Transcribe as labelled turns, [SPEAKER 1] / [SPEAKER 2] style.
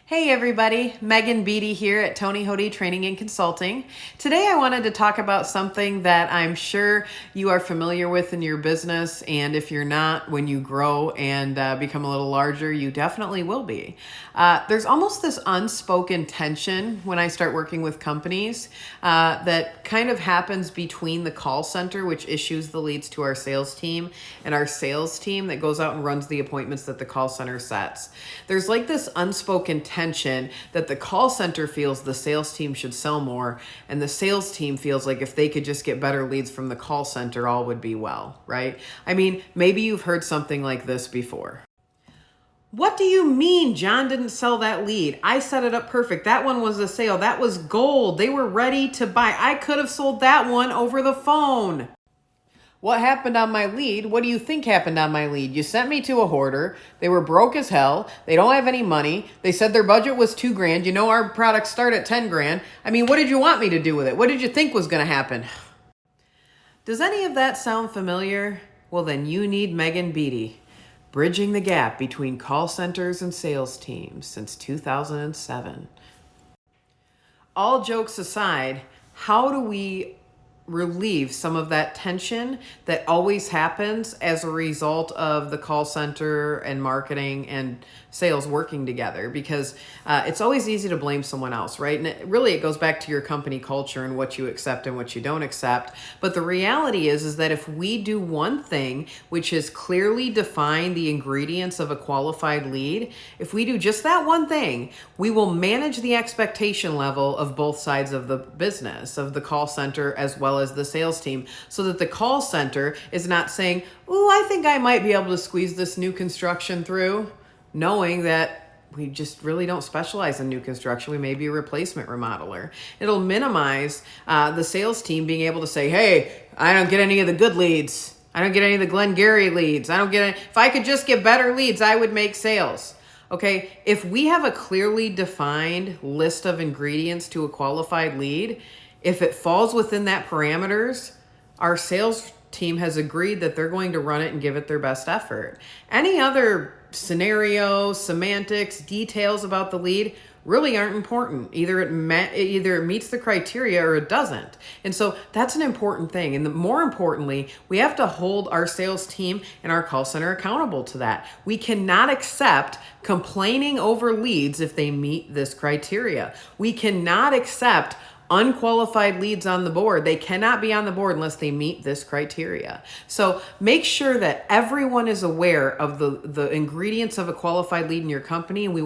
[SPEAKER 1] Hey everybody, Megan Beatty here at Tony Hody Training and Consulting. Today I wanted to talk about something that I'm sure you are familiar with in your business, and if you're not, when you grow and become a little larger, you definitely will be. There's almost this unspoken tension when I start working with companies that kind of happens between the call center, which issues the leads to our sales team, and our sales team that goes out and runs the appointments that the call center sets. There's like this unspoken tension that the call center feels the sales team should sell more, and the sales team feels like if they could just get better leads from the call center, all would be well, right? I mean, maybe you've heard something like this before. What do you mean John didn't sell that lead? I set it up perfect. That one was a sale. That was gold. They were ready to buy. I could have sold that one over the phone. What happened on my lead? What do you think happened on my lead? You sent me to a hoarder. They were broke as hell. They don't have any money. They said their budget was $2,000. You know our products start at 10 grand. I mean, what did you want me to do with it? What did you think was going to happen? Does any of that sound familiar? Well, then you need Megan Beatty, bridging the gap between call centers and sales teams since 2007. All jokes aside, how do we relieve some of that tension that always happens as a result of the call center and marketing and sales working together? Because it's always easy to blame someone else, right? And it goes back to your company culture and what you accept and what you don't accept. But the reality is that if we do one thing, which is clearly define the ingredients of a qualified lead, if we do just that one thing, we will manage the expectation level of both sides of the business, of the call center as well as the sales team, so that the call center is not saying, "Oh, I think I might be able to squeeze this new construction through," knowing that we just really don't specialize in new construction. We may be a replacement remodeler. It'll minimize the sales team being able to say, "Hey, I don't get any of the good leads. I don't get any of the Glengarry leads. I don't get any. If I could just get better leads, I would make sales." Okay, if we have a clearly defined list of ingredients to a qualified lead, if it falls within that parameters, our sales team has agreed that they're going to run it and give it their best effort. Any other scenario, semantics, details about the lead really aren't important. Either it meets the criteria or it doesn't. And so that's an important thing. And more importantly, we have to hold our sales team and our call center accountable to that. We cannot accept complaining over leads if they meet this criteria. We cannot accept unqualified leads on the board. They cannot be on the board unless they meet this criteria. So make sure that everyone is aware of the ingredients of a qualified lead in your company. And we